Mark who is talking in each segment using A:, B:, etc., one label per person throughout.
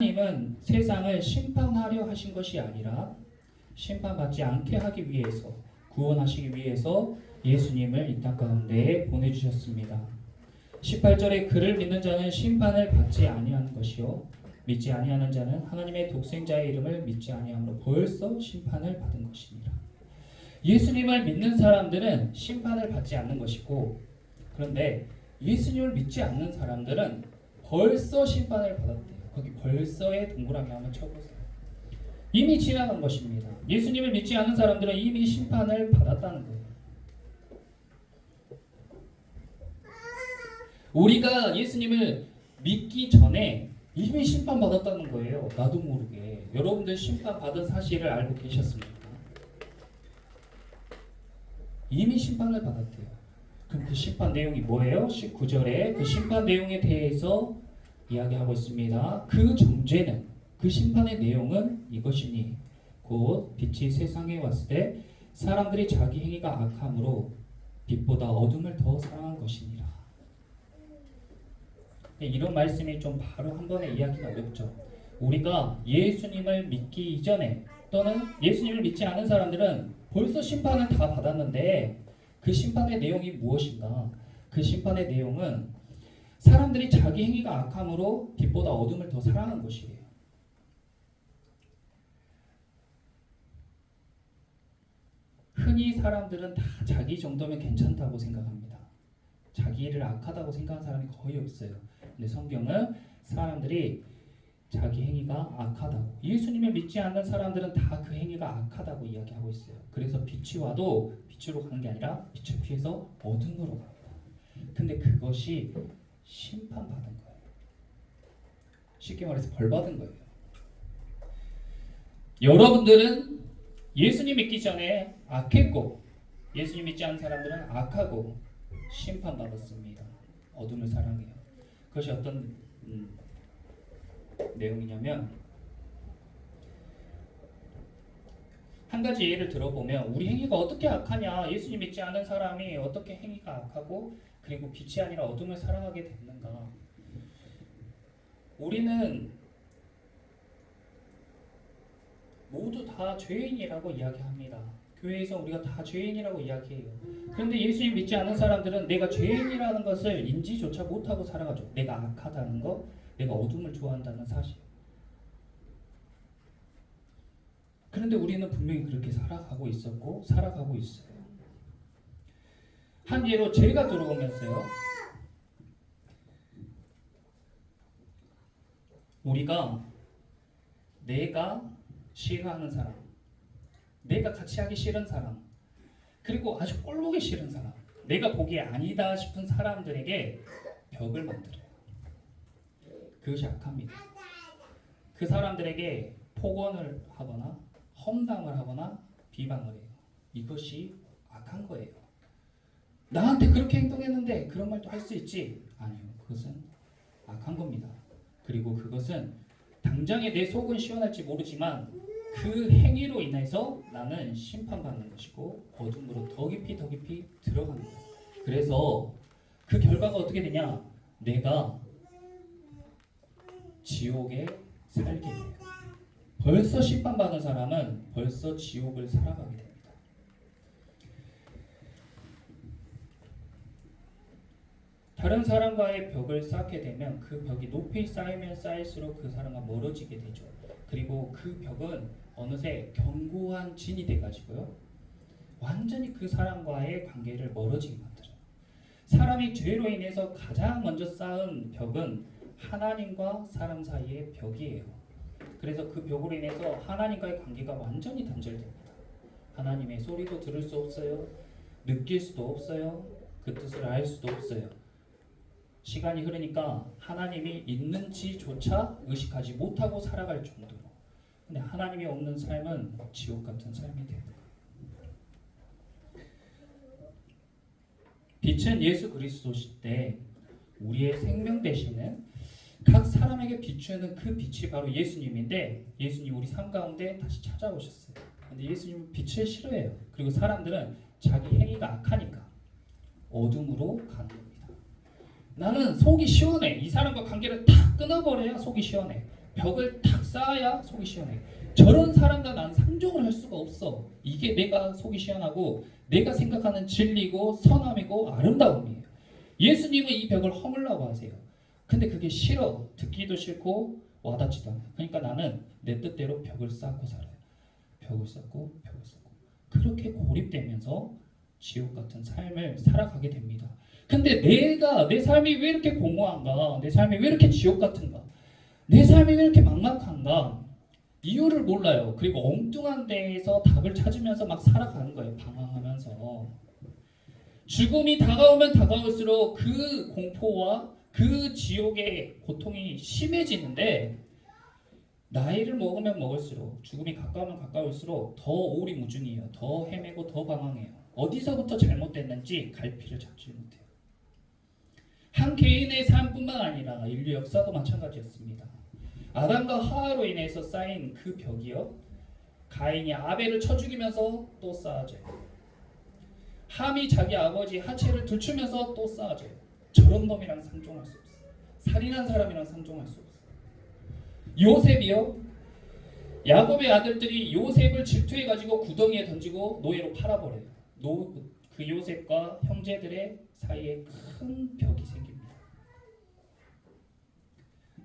A: 하나님은 세상을 심판하려 하신 것이 아니라 심판받지 않게 하기 위해서, 구원하시기 위해서 예수님을 이 땅 가운데에 보내주셨습니다. 18절에 그를 믿는 자는 심판을 받지 아니하는 것이요 믿지 아니하는 자는 하나님의 독생자의 이름을 믿지 아니함으로 벌써 심판을 받은 것이니라. 예수님을 믿는 사람들은 심판을 받지 않는 것이고, 그런데 예수님을 믿지 않는 사람들은 벌써 심판을 받았대요. 거기 벌써의 동그라미 한번 쳐보세요. 이미 지나간 것입니다. 예수님을 믿지 않는 사람들은 이미 심판을 받았다는 거예요. 우리가 예수님을 믿기 전에 이미 심판받았다는 거예요. 나도 모르게. 여러분들 심판받은 사실을 알고 계셨습니까? 이미 심판을 받았대요. 그럼 그 심판 내용이 뭐예요? 19절에 그 심판 내용에 대해서 이야기하고 있습니다. 그 정죄는, 그 심판의 내용은 이것이니 곧 빛이 세상에 왔을 때 사람들이 자기 행위가 악함으로 빛보다 어둠을 더 사랑한 것이니라. 이런 말씀이 좀 바로 한 번에 이야기가 어렵죠. 우리가 예수님을 믿기 이전에 또는 예수님을 믿지 않은 사람들은 벌써 심판을 다 받았는데, 그 심판의 내용이 무엇인가? 그 심판의 내용은 사람들이 자기 행위가 악함으로 빛보다 어둠을 더 사랑한 것이에요. 흔히 사람들은 다 자기 정도면 괜찮다고 생각합니다. 자기 일을 악하다고 생각하는 사람이 거의 없어요. 근데 성경은 사람들이 자기 행위가 악하다고, 예수님을 믿지 않는 사람들은 다 그 행위가 악하다고 이야기하고 있어요. 그래서 빛이 와도 빛으로 가는 게 아니라 빛을 피해서 어둠으로 갑니다. 근데 그것이 심판받은 거예요. 쉽게 말해서 벌받은 거예요. 여러분들은 예수님 믿기 전에 악했고, 예수님 믿지 않은 사람들은 악하고 심판받았습니다. 어둠을 사랑해요. 그것이 어떤 내용이냐면, 한 가지 예를 들어보면, 우리 행위가 어떻게 악하냐, 예수님 믿지 않은 사람이 어떻게 행위가 악하고 그리고 빛이 아니라 어둠을 사랑하게 됐는가. 우리는 모두 다 죄인이라고 이야기합니다. 교회에서 우리가 다 죄인이라고 이야기해요. 그런데 예수님 믿지 않은 사람들은 내가 죄인이라는 것을 인지조차 못하고 살아가죠. 내가 악하다는 거, 내가 어둠을 좋아한다는 사실. 그런데 우리는 분명히 그렇게 살아가고 있었고 살아가고 있어요. 한 예로 죄가 들어오면서요, 우리가 내가 싫어하는 사람, 내가 같이 하기 싫은 사람, 그리고 아주 꼴보기 싫은 사람, 내가 보기에 아니다 싶은 사람들에게 벽을 만들어요. 그것이 악합니다. 그 사람들에게 폭언을 하거나 험담을 하거나 비방을 해요. 이것이 악한 거예요. 나한테 그렇게 행동했는데 그런 말도 할 수 있지? 아니요. 그것은 악한 겁니다. 그리고 그것은 당장에 내 속은 시원할지 모르지만 그 행위로 인해서 나는 심판받는 것이고 어둠으로 더 깊이 들어가는 거예요. 그래서 그 결과가 어떻게 되냐? 내가 지옥에 살게 돼요. 벌써 심판받은 사람은 벌써 지옥을 살아가게 됩니다. 다른 사람과의 벽을 쌓게 되면 그 벽이 높이 쌓이면 쌓일수록 그 사람과 멀어지게 되죠. 그리고 그 벽은 어느새 견고한 진이 돼가지고요, 완전히 그 사람과의 관계를 멀어지게 만들어요. 사람이 죄로 인해서 가장 먼저 쌓은 벽은 하나님과 사람 사이의 벽이에요. 그래서 그 벽으로 인해서 하나님과의 관계가 완전히 단절됩니다. 하나님의 소리도 들을 수 없어요. 느낄 수도 없어요. 그 뜻을 알 수도 없어요. 시간이 흐르니까 하나님이 있는지조차 의식하지 못하고 살아갈 정도로. 근데 하나님이 없는 삶은 지옥 같은 삶이 되는 거예요. 빛은 예수 그리스도시되 우리의 생명 되시는 각 사람에게 비추는 그 빛이 바로 예수님인데, 예수님 우리 삶 가운데 다시 찾아오셨어요. 근데 예수님은 빛을 싫어해요. 그리고 사람들은 자기 행위가 악하니까 어둠으로 가는 겁니다. 나는 속이 시원해. 이 사람과 관계를 탁 끊어버려야 속이 시원해. 벽을 탁 쌓아야 속이 시원해. 저런 사람과 난 상종을 할 수가 없어. 이게 내가 속이 시원하고 내가 생각하는 진리고 선함이고 아름다움이에요. 예수님은 이 벽을 허물라고 하세요. 근데 그게 싫어. 듣기도 싫고 와닿지도 않아. 그러니까 나는 내 뜻대로 벽을 쌓고 살아요. 벽을 쌓고 벽을 쌓고 그렇게 고립되면서 지옥 같은 삶을 살아가게 됩니다. 근데 내 삶이 왜 이렇게 공허한가? 내 삶이 왜 이렇게 지옥 같은가? 내 삶이 왜 이렇게 막막한가? 이유를 몰라요. 그리고 엉뚱한 데에서 답을 찾으면서 막 살아가는 거예요. 방황하면서. 죽음이 다가오면 다가올수록 그 공포와 그 지옥의 고통이 심해지는데 나이를 먹으면 먹을수록 죽음이 가까우면 가까울수록 더 오리무중이에요. 더 헤매고 더 방황해요. 어디서부터 잘못됐는지 갈피를 잡지 못해요. 한 개인의 삶뿐만 아니라 인류 역사도 마찬가지였습니다. 아담과 하와로 인해서 쌓인 그 벽이요. 가인이 아벨을 쳐 죽이면서 또 쌓아져요. 함이 자기 아버지 하체를 들추면서 또 쌓아져요. 저런 놈이랑 상종할 수 없어요. 살인한 사람이랑 상종할 수 없어요. 요셉이요. 야곱의 아들들이 요셉을 질투해가지고 구덩이에 던지고 노예로 팔아버려요. 그 요셉과 형제들의 사이에 큰 벽이 생깁니다.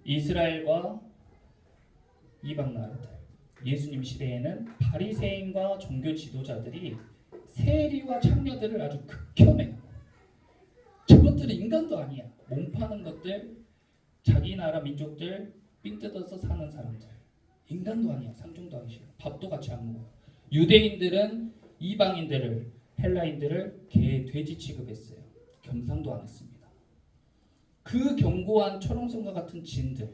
A: 이스라엘과 이방 나라들, 예수님 시대에는 바리새인과 종교 지도자들이 세리와 창녀들을 아주 극혐해요. 저것들은 인간도 아니야. 몸 파는 것들, 자기 나라 민족들 삥 뜯어서 사는 사람들. 인간도 아니야. 상종도 하기 싫어. 밥도 같이 안 먹어. 유대인들은 이방인들을, 헬라인들을 개, 돼지 취급했어요. 겸상도 안 했습니다. 그 견고한 초롱성과 같은 진들,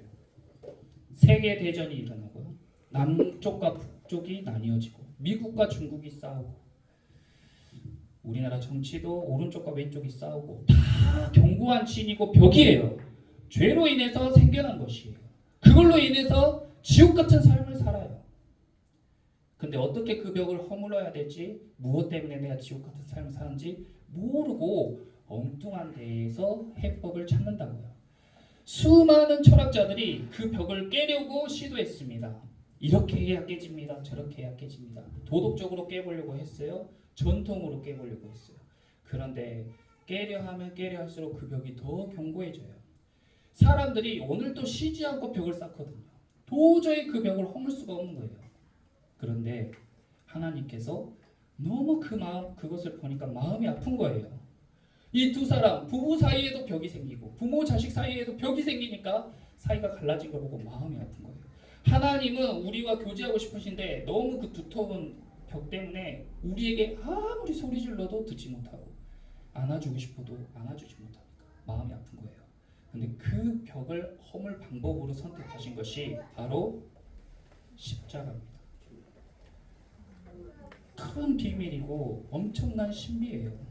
A: 세계 대전이 일어나고요. 남쪽과 북쪽이 나뉘어지고 미국과 중국이 싸우고 우리나라 정치도 오른쪽과 왼쪽이 싸우고 다 견고한 진이고 벽이에요. 죄로 인해서 생겨난 것이에요. 그걸로 인해서 지옥 같은 삶을 살아요. 근데 어떻게 그 벽을 허물어야 될지, 무엇 때문에 내가 지옥 같은 삶을 사는지 모르고 엉뚱한 데에서 해법을 찾는다고요. 수많은 철학자들이 그 벽을 깨려고 시도했습니다. 이렇게 해야 깨집니다. 저렇게 해야 깨집니다. 도덕적으로 깨보려고 했어요. 전통으로 깨보려고 했어요. 그런데 깨려 하면 깨려 할수록 그 벽이 더 견고해져요. 사람들이 오늘도 쉬지 않고 벽을 쌓거든요. 도저히 그 벽을 허물 수가 없는 거예요. 그런데 하나님께서 너무 그것을 보니까 마음이 아픈 거예요. 이 두 사람 부부 사이에도 벽이 생기고 부모 자식 사이에도 벽이 생기니까 사이가 갈라진 걸 보고 마음이 아픈 거예요. 하나님은 우리와 교제하고 싶으신데 너무 그 두터운 벽 때문에 우리에게 아무리 소리 질러도 듣지 못하고 안아주고 싶어도 안아주지 못하니까 마음이 아픈 거예요. 근데 그 벽을 허물 방법으로 선택하신 것이 바로 십자가입니다. 큰 비밀이고 엄청난 신비예요.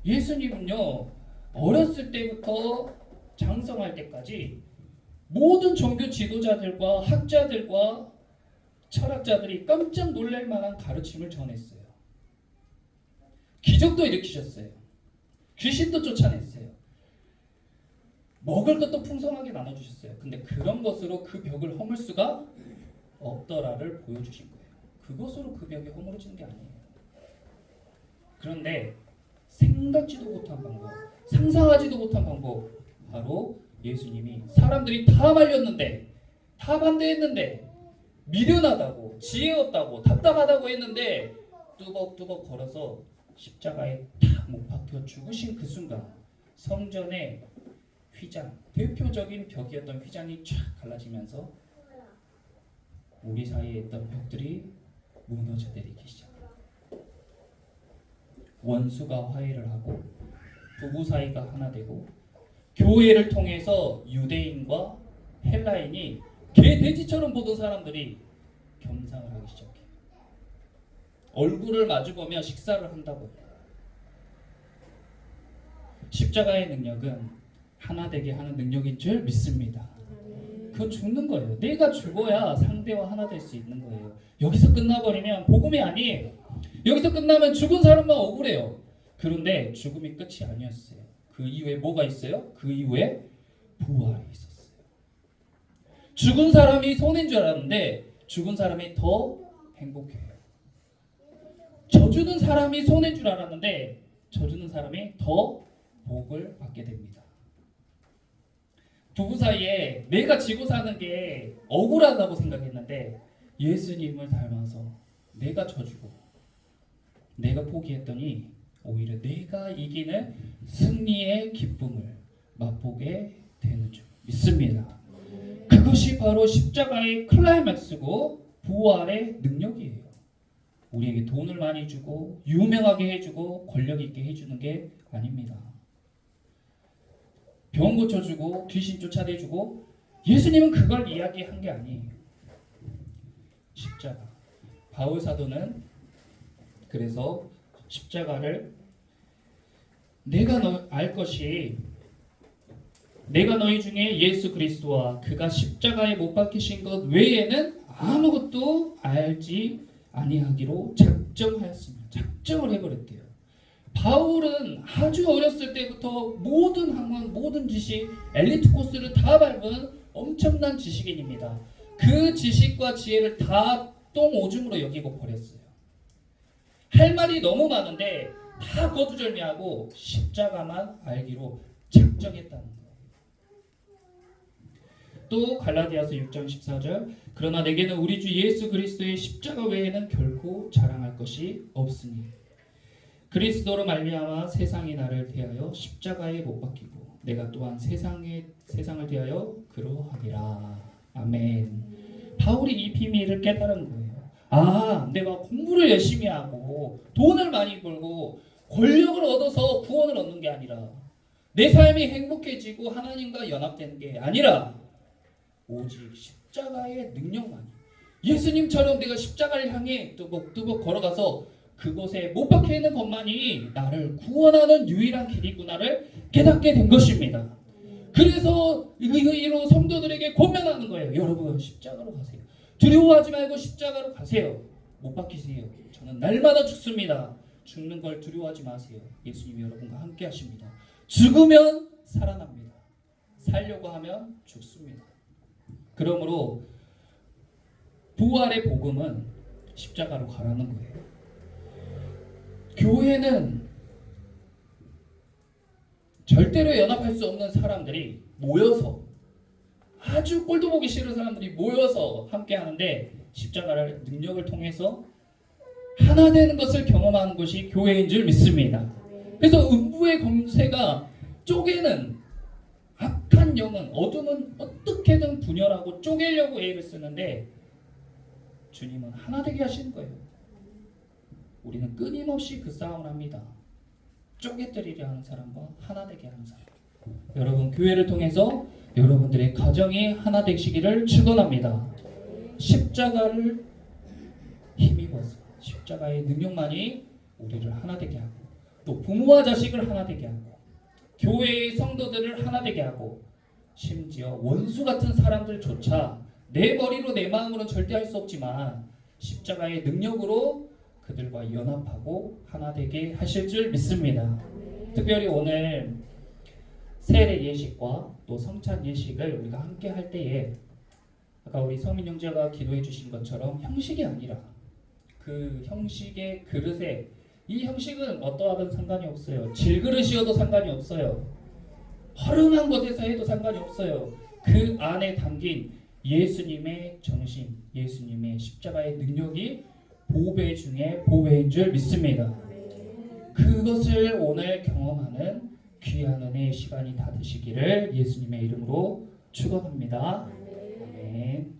A: 예수님은요, 어렸을 때부터 장성할 때까지 모든 종교 지도자들과 학자들과 철학자들이 깜짝 놀랄 만한 가르침을 전했어요. 기적도 일으키셨어요. 귀신도 쫓아냈어요. 먹을 것도 풍성하게 나눠주셨어요. 근데 그런 것으로 그 벽을 허물 수가 없더라를 보여주신 거예요. 그것으로 그 벽이 허물어지는 게 아니에요. 그런데 생각지도 못한 방법, 상상하지도 못한 방법, 바로 예수님이 사람들이 다 말렸는데, 다 반대했는데, 미련하다고, 지혜 없다고, 답답하다고 했는데 뚜벅뚜벅 걸어서 십자가에 탁 못 박혀 죽으신 그 순간 성전의 휘장, 대표적인 벽이었던 휘장이 쫙 갈라지면서 우리 사이에 있던 벽들이 무너져 내리기 시작합니다. 원수가 화해를 하고 부부 사이가 하나 되고 교회를 통해서 유대인과 헬라인이 개 돼지처럼 보던 사람들이 겸상을 하기 시작해요. 얼굴을 마주보며 식사를 한다고 해요. 십자가의 능력은 하나 되게 하는 능력인 줄 믿습니다. 그건 죽는 거예요. 내가 죽어야 상대와 하나 될 수 있는 거예요. 여기서 끝나버리면 복음이 아니에요. 여기서 끝나면 죽은 사람만 억울해요. 그런데 죽음이 끝이 아니었어요. 그 이후에 뭐가 있어요? 그 이후에 부활이 있었어요. 죽은 사람이 손해인 줄 알았는데 죽은 사람이 더 행복해요. 져주는 사람이 손해인 줄 알았는데 져주는 사람이 더 복을 받게 됩니다. 부부 사이에 내가 지고 사는 게 억울하다고 생각했는데 예수님을 닮아서 내가 져주고 내가 포기했더니 오히려 내가 이기는 승리의 기쁨을 맛보게 되는 줄 믿습니다. 그것이 바로 십자가의 클라이맥스고 부활의 능력이에요. 우리에게 돈을 많이 주고 유명하게 해주고 권력 있게 해주는 게 아닙니다. 병 고쳐주고 귀신 쫓아내주고 예수님은 그걸 이야기한 게 아니에요. 십자가. 바울 사도는 그래서 십자가를 내가 알 것이 내가 너희 중에 예수 그리스도와 그가 십자가에 못 박히신 것 외에는 아무것도 알지 아니하기로 작정하였습니다. 작정을 해버렸대요. 바울은 아주 어렸을 때부터 모든 학문, 모든 지식, 엘리트 코스를 다 밟은 엄청난 지식인입니다. 그 지식과 지혜를 다 똥오줌으로 여기고 버렸어요. 할 말이 너무 많은데 다 거두절미하고 십자가만 알기로 작정했다는 거예요. 또 갈라디아서 6장 14절 그러나 내게는 우리 주 예수 그리스도의 십자가 외에는 결코 자랑할 것이 없으니 그리스도로 말미암아 세상이 나를 대하여 십자가에 못 박히고 내가 또한 세상을 대하여 그러하니라. 아멘. 바울이 이 비밀을 깨달은 거예요. 아, 내가 공부를 열심히 하고 돈을 많이 벌고 권력을 얻어서 구원을 얻는 게 아니라 내 삶이 행복해지고 하나님과 연합되는 게 아니라 오직 십자가의 능력만이 예수님처럼 내가 십자가를 향해 뚜벅뚜벅 걸어가서 그곳에 못 박혀 있는 것만이 나를 구원하는 유일한 길이구나를 깨닫게 된 것입니다. 그래서 이로 성도들에게 권면하는 거예요. 여러분 십자가로 가세요. 두려워하지 말고 십자가로 가세요. 못 박히세요. 저는 날마다 죽습니다. 죽는 걸 두려워하지 마세요. 예수님이 여러분과 함께 하십니다. 죽으면 살아납니다. 살려고 하면 죽습니다. 그러므로 부활의 복음은 십자가로 가라는 거예요. 교회는 절대로 연합할 수 없는 사람들이 모여서 아주 꼴도 보기 싫은 사람들이 모여서 함께 하는데 십자가를 능력을 통해서 하나 되는 것을 경험하는 것이 교회인 줄 믿습니다. 그래서 음부의 권세가 쪼개는 악한 영은 어둠은 어떻게든 분열하고 쪼개려고 애를 쓰는데 주님은 하나 되게 하시는 거예요. 우리는 끊임없이 그 싸움을 합니다. 쪼개뜨리려 하는 사람과 하나 되게 하는 사람. 여러분 교회를 통해서 여러분들의 가정이 하나 되시기를 축원합니다. 십자가를 힘입어서 십자가의 능력만이 우리를 하나 되게 하고 또 부모와 자식을 하나 되게 하고 교회의 성도들을 하나 되게 하고 심지어 원수 같은 사람들조차 내 머리로 내 마음으로 절대 할 수 없지만 십자가의 능력으로 그들과 연합하고 하나 되게 하실 줄 믿습니다. 특별히 오늘 세례 예식과 또 성찬 예식을 우리가 함께 할 때에 아까 우리 서민 형제가 기도해 주신 것처럼 형식이 아니라 그 형식의 그릇에 이 형식은 어떠하든 상관이 없어요. 질그릇이어도 상관이 없어요. 허름한 곳에서 해도 상관이 없어요. 그 안에 담긴 예수님의 정신, 예수님의 십자가의 능력이 보배 중에 보배인 줄 믿습니다. 그것을 오늘 경험하는 귀한 은혜의 시간이 다 되시기를 예수님의 이름으로 축원합니다. 아멘.